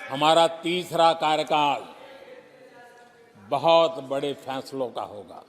हमारा तीसरा कार्यकाल बहुत बड़े फैसलों का होगा।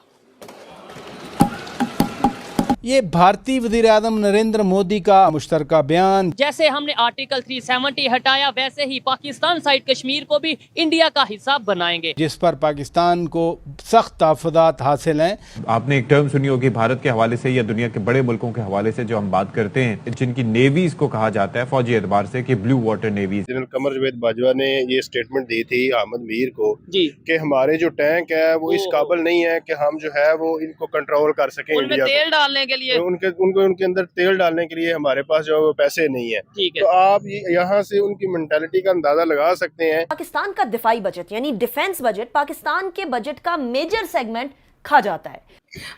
ये भारतीय वज़ीर-ए-आज़म नरेंद्र मोदी का मुश्तरका बयान। जैसे हमने आर्टिकल 370 हटाया, वैसे ही पाकिस्तान साइड कश्मीर को भी इंडिया का हिस्सा बनाएंगे, जिस पर पाकिस्तान को सख्त तहफ़्फ़ुज़ात हासिल हैं। आपने एक टर्म सुनी होगी भारत के हवाले से या दुनिया के बड़े मुल्कों के हवाले से, जो हम बात करते हैं, जिनकी नेवीज को कहा जाता है फौजी एतबार से कि blue water navy's. General Qamar Javed Bajwa ने ये स्टेटमेंट दी थी अहमद मीर को जी, कि हमारे जो टैंक है वो इस काबिल नहीं है कि हम जो है वो इनको कंट्रोल कर सकें। उनमें इंडिया तेल डालने के लिए, उनके अंदर तेल डालने के लिए हमारे पास जो पैसे नहीं है। ठीक है। तो आप यहाँ से उनकी मेंटालिटी का अंदाजा लगा सकते हैं। पाकिस्तान का दिफाई बजट यानी डिफेंस बजट पाकिस्तान के बजट का मेजर सेगमेंट खा जाता है।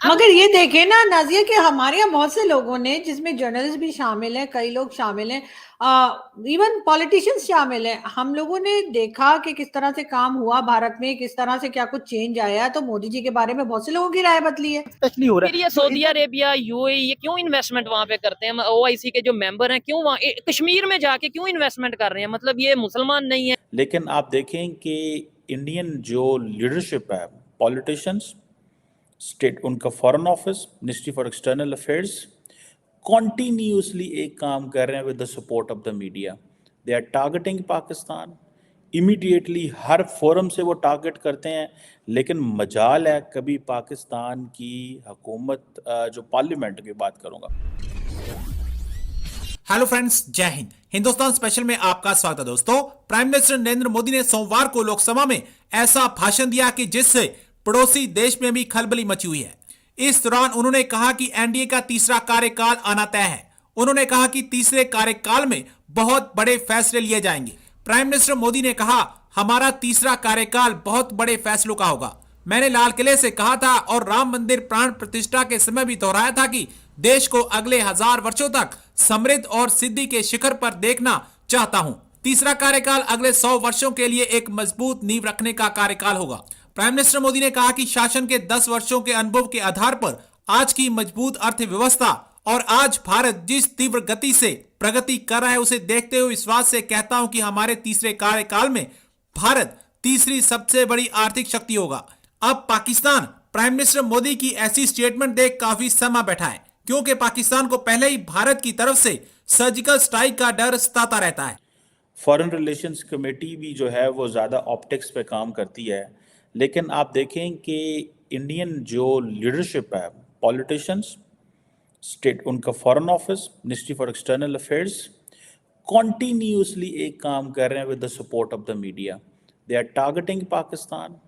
मगर ये देखें ना नाजिया कि हमारे यहाँ बहुत से लोगों ने, जिसमें जर्नलिस्ट भी शामिल हैं, कई लोग शामिल हैं, इवन पॉलिटिशियंस शामिल हैं, हम लोगों ने देखा कि किस तरह से काम हुआ भारत में, किस तरह से क्या कुछ चेंज आया है। तो मोदी जी के बारे में बहुत से लोगों की राय बदली है। फिर ये सऊदी अरेबिया, यूएई, ये क्यों इन्वेस्टमेंट वहाँ पे करते हैं? ओआईसी के जो मेंबर हैं क्यों वहाँ कश्मीर में जाके क्यों इन्वेस्टमेंट कर रहे हैं? मतलब ये मुसलमान नहीं है। लेकिन आप देखें कि इंडियन जो लीडरशिप है, पॉलिटिशियंस, स्टेट, उनका foreign office, ministry for external affairs, continuously एक काम कर रहे हैं with the support of the media. They are targeting Pakistan immediately, हर फोरम से वो टारगेट करते हैं। लेकिन मजाल है कभी पाकिस्तान की हुकूमत, जो पार्लियामेंट की बात करूँगा। हेलो फ्रेंड्स, जय हिंद। हिंदुस्तान स्पेशल में आपका स्वागत है दोस्तों। प्राइम मिनिस्टर नरेंद्र मोदी ने सोमवार को लोकसभा में ऐसा भाषण दिया कि जिससे पड़ोसी देश में भी खलबली मची हुई है। इस दौरान उन्होंने कहा कि एनडीए का तीसरा कार्यकाल आना तय है। उन्होंने कहा कि तीसरे कार्यकाल में बहुत बड़े फैसले लिए जाएंगे। प्राइम मिनिस्टर मोदी ने कहा, हमारा तीसरा कार्यकाल बहुत बड़े फैसलों का होगा। मैंने लाल किले से कहा था और राम मंदिर प्राण प्रतिष्ठा के समय भी दोहराया था कि देश को अगले 1000 वर्षों तक समृद्ध और सिद्धि के शिखर पर देखना चाहता हूं। तीसरा कार्यकाल अगले 100 वर्षों के लिए एक मजबूत नींव रखने का कार्यकाल होगा। प्राइम मिनिस्टर मोदी ने कहा कि शासन के 10 वर्षों के अनुभव के आधार पर आज की मजबूत अर्थव्यवस्था और आज भारत जिस तीव्र गति से प्रगति कर रहा है, उसे देखते हुए विश्वास से कहता हूं कि हमारे तीसरे कार्यकाल में भारत तीसरी सबसे बड़ी आर्थिक शक्ति होगा। अब पाकिस्तान प्राइम मिनिस्टर मोदी की ऐसी स्टेटमेंट देख काफी समा बैठा है, क्योंकि पाकिस्तान को पहले ही भारत की तरफ से सर्जिकल स्ट्राइक का डर सताता रहता है। फॉरेन रिलेशंस कमेटी भी जो है वो ज़्यादा ऑप्टिक्स पे काम करती है। लेकिन आप देखें कि इंडियन जो लीडरशिप है, पॉलिटिशियंस, स्टेट, उनका foreign office, ministry for external affairs, continuously एक काम कर रहे हैं with the support of the media. They are targeting Pakistan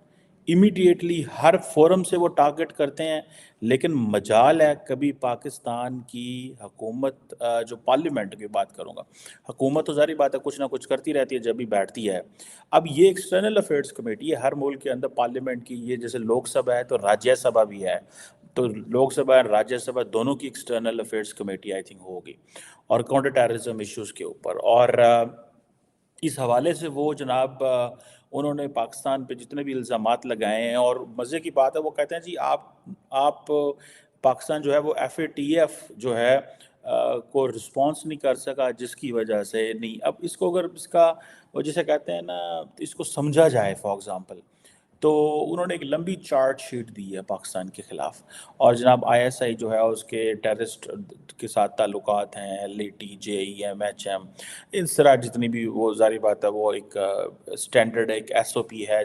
immediately, हर फोरम से वो टारगेट करते हैं। लेकिन मजाल है कभी पाकिस्तान की हुकूमत, जो पार्लियामेंट की बात करूँगा, हुकूमत तो ज़ाहिर बात है कुछ ना कुछ करती रहती है जब भी बैठती है। अब ये एक्सटर्नल अफेयर्स कमेटी है हर मुल्क के अंदर, पार्लियामेंट की, ये जैसे लोकसभा है तो राज्यसभा भी है, तो लोकसभा और राज्यसभा दोनों की external affairs committee I think होगी, और काउंटर टेररिज्म इश्यूज़ के ऊपर। और इस हवाले से वो जनाब उन्होंने पाकिस्तान पे जितने भी इल्ज़ामात लगाए हैं, और मज़े की बात है वो कहते हैं जी आप पाकिस्तान जो है वो FATF जो है को रिस्पॉन्स नहीं कर सका, जिसकी वजह से नहीं। अब इसको अगर इसका वो जिसे कहते हैं ना, इसको समझा जाए फॉर एग्ज़ाम्पल, तो उन्होंने एक लंबी चार्ट शीट दी है पाकिस्तान के ख़िलाफ़, और जनाब ISI जो है उसके टेररिस्ट के साथ ताल्लुकात हैं, LAT, JEM, HM, इन तरह जितनी भी, वो ज़ाहिर बात है वो एक स्टैंडर्ड एक SOP है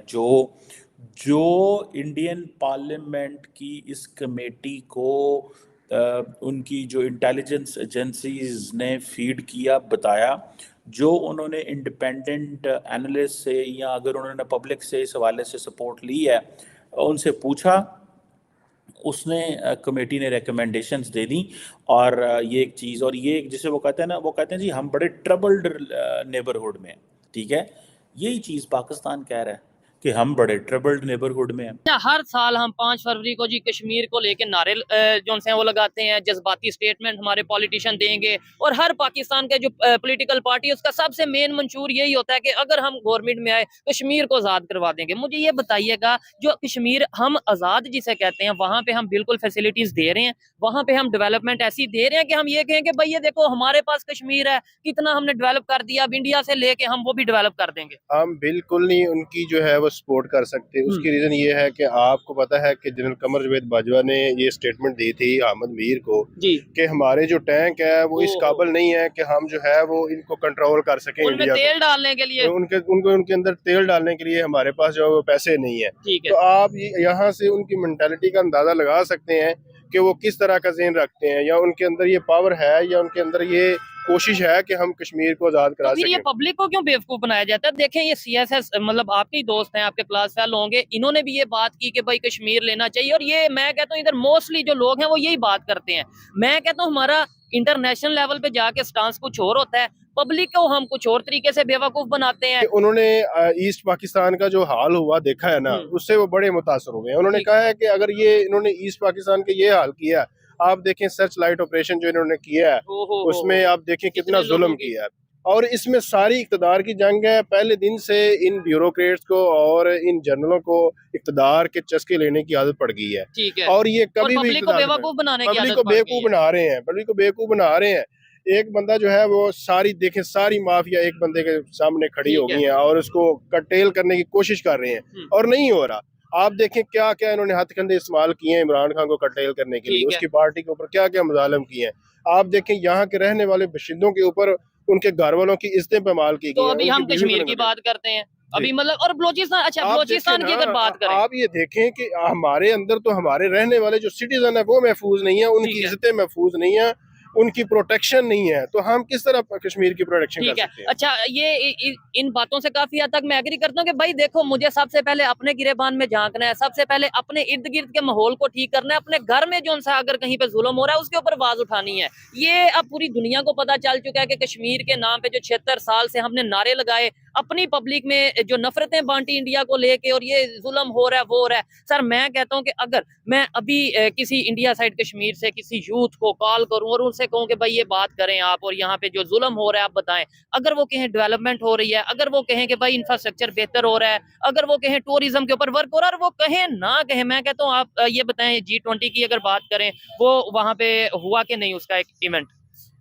जो इंडियन पार्लियामेंट की इस कमेटी को उनकी जो इंटेलिजेंस एजेंसीज ने फीड किया, बताया, जो उन्होंने इंडिपेंडेंट एनालिस्ट से या अगर उन्होंने पब्लिक से इस हवाले से सपोर्ट ली है, उनसे पूछा, उसने कमेटी ने रिकमेंडेशंस दे दी। और ये एक चीज़, और ये जिसे वो कहते हैं ना, वो कहते हैं जी हम बड़े ट्रबल्ड नेबरहुड में, ठीक है, यही चीज़ पाकिस्तान कह रहा है कि हम बड़े ट्रबल्ड नेबरहुड में हैं। हर साल हम 5 फरवरी को जी कश्मीर को लेके नारे जो है वो लगाते हैं, जज्बाती स्टेटमेंट हमारे पॉलिटिशियन देंगे, और हर पाकिस्तान के जो पॉलिटिकल पार्टी उसका सबसे मेन मंशूर यही होता है कि अगर हम गवर्नमेंट में आए कश्मीर को आज़ाद करवा देंगे। मुझे ये बताइएगा, जो कश्मीर हम आज़ाद जिसे कहते हैं वहाँ पे हम बिल्कुल फैसिलिटीज दे रहे हैं, वहाँ पे हम डेवलपमेंट ऐसी दे रहे हैं कि हम ये कहें कि भाई ये देखो हमारे पास कश्मीर है, कितना हमने डेवलप कर दिया, अब इंडिया से लेके हम वो भी डेवलप कर देंगे। हम बिल्कुल नहीं उनकी जो है वो सपोर्ट कर सकते। उसकी रीजन ये है कि आपको पता है कि जनरल कमर जावेद बाजवा ने ये स्टेटमेंट दी थी अहमद मीर को जी कि हमारे जो टैंक है वो इस काबिल नहीं है कि हम जो है वो इनको कंट्रोल कर सकें। उनमें इंडिया तेल डालने के लिए, उनके अंदर तेल डालने के लिए हमारे पास जो है वो पैसे नहीं है। ठीक है, तो आप यहाँ से उनकी मेंटालिटी का अंदाजा लगा सकते हैं कि वो किस तरह का ज़हन रखते हैं, या उनके अंदर ये पावर है या उनके अंदर ये कोशिश है कि हम कश्मीर को आजाद करा तो फिर ये सकें। पब्लिक को क्यों बेवकूफ बनाया जाता है? देखें ये सीएसएस मतलब आपके ही दोस्त हैं, आपके क्लास फेलो होंगे, इन्होंने भी ये बात की कि भाई कश्मीर लेना चाहिए, और ये मैं कहता हूँ इधर मोस्टली जो लोग हैं वो यही बात करते हैं। मैं कहता हूँ हमारा इंटरनेशनल लेवल पे जाके स्टांस कुछ और होता है, पब्लिक को हम कुछ और तरीके से बेवकूफ बनाते हैं। उन्होंने ईस्ट पाकिस्तान का जो हाल हुआ देखा है ना, उससे वो बड़े मुतासर हो गए। उन्होंने कहा है कि अगर ये इन्होंने ईस्ट पाकिस्तान के ये हाल किया, आप देखें सर्च लाइट ऑपरेशन जो इन्होंने किया है उसमें आप देखें कितना जुल्म किया है, और इसमें सारी इक़्तिदार की जंग है। पहले दिन से इन ब्यूरोक्रेट्स को और इन जनरलों को इक़्तिदार के चस्के लेने की आदत पड़ गई है। ठीक है, और ये कभी भी पब्लिक को बेवकूफ बनाने की पब्लिक आदत को पड़ गई बेवकूफ है। बना रहे हैं, पब्लिक को बेवकूफ बना रहे हैं। एक बंदा जो है वो सारी देखें सारी माफिया एक बंदे के सामने खड़ी हो गई है और उसको कटेल करने की कोशिश कर रहे हैं, और नहीं हो रहा। आप देखें क्या क्या इन्होंने हथकंडे इस्तेमाल किए हैं इमरान खान को कटेल करने के लिए, उसकी पार्टी के ऊपर क्या क्या मुजालिम किए हैं। आप देखें यहाँ के रहने वाले बाशिंदों के ऊपर उनके घर वालों की इज्जतें पैमाल की गई। तो अभी हम कश्मीर की बात करते हैं अभी, मतलब और बलूचिस्तान, अच्छा बलूचिस्तान की अगर बात करें, आप ये देखें कि हमारे अंदर तो हमारे रहने वाले जो सिटीजन है वो महफूज नहीं है, उनकी इज्जतें महफूज नहीं है, उनकी प्रोटेक्शन नहीं है, तो हम किस तरह कश्मीर की प्रोटेक्शन कर सकते हैं? अच्छा ये इन बातों से काफी हद तक मैं एग्री करता हूँ कि भाई देखो मुझे सबसे पहले अपने गिरेबान में झांकना है, सबसे पहले अपने इर्द गिर्द के माहौल को ठीक करना है, अपने घर में जो सा अगर कहीं पे जुल्म हो रहा है उसके ऊपर आवाज उठानी है। ये अब पूरी दुनिया को पता चल चुका है कि कश्मीर के नाम पे जो 76 साल से हमने नारे लगाए, अपनी पब्लिक में जो नफरतें बांटी इंडिया को लेके, और ये जुल्म हो रहा है वो हो रहा है। सर मैं कहता हूँ कि अगर मैं अभी किसी इंडिया साइड कश्मीर से किसी यूथ को कॉल करूं और उनसे कहूं कि भाई ये बात करें आप, और यहाँ पे जो जुल्म हो रहा है आप बताएं, अगर वो कहें डेवलपमेंट हो रही है, अगर वो कहें कि भाई इंफ्रास्ट्रक्चर बेहतर हो रहा है, अगर वो कहें टूरिज्म के ऊपर वर्क हो रहा है, और वो कहें ना कहें, मैं कहता हूँ आप ये बताएं G20 की अगर बात करें वो वहाँ पे हुआ कि नहीं उसका एक इवेंट?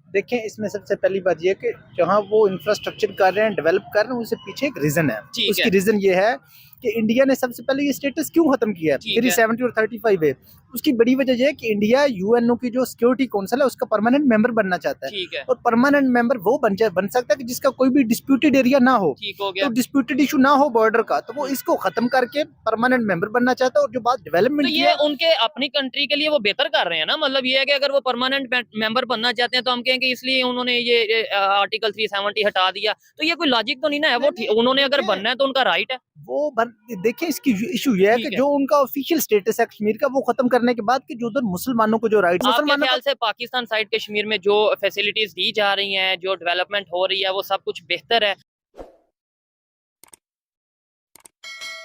देखें इसमें सबसे पहली बात यह कि जहाँ वो इंफ्रास्ट्रक्चर कर रहे हैं, डेवलप कर रहे हैं, उसके पीछे एक रीजन है। उसकी रीजन ये है कि इंडिया ने सबसे पहले ये स्टेटस क्यों खत्म किया है 370 और 35 है। उसकी बड़ी वजह यह है कि इंडिया यूएनओ की जो सिक्योरिटी काउंसिल है उसका परमानेंट मेंबर बनना चाहता है, और परमानेंट मेंबर वो बन सकता है कि जिसका कोई भी डिस्प्यूटेड एरिया ना हो, तो डिस्प्यूटेड इशू ना हो बॉर्डर का, तो वो इसको खत्म करके परमानेंट मेंबर बनना चाहता है। और जो बात डेवलपमेंट तो ये उनके अपनी कंट्री के लिए वो बेहतर कर रहे हैं ना, मतलब ये है कि अगर वो परमानेंट मेंबर बनना चाहते हैं तो हम कहेंगे इसलिए उन्होंने ये आर्टिकल 370 हटा दिया, तो ये कोई लॉजिक तो नहीं ना है। वो उन्होंने अगर बनना है तो उनका राइट है। वो देखिए इसकी इशू ये है कि जो उनका ऑफिशियल स्टेटस है कश्मीर का, वो खत्म करने के बाद कि जो उधर मुसलमानों को जो राइट, मुसलमानों ख्याल से पाकिस्तान साइड कश्मीर में जो फैसिलिटीज दी जा रही हैं, जो डेवलपमेंट हो रही है, वो सब कुछ बेहतर है?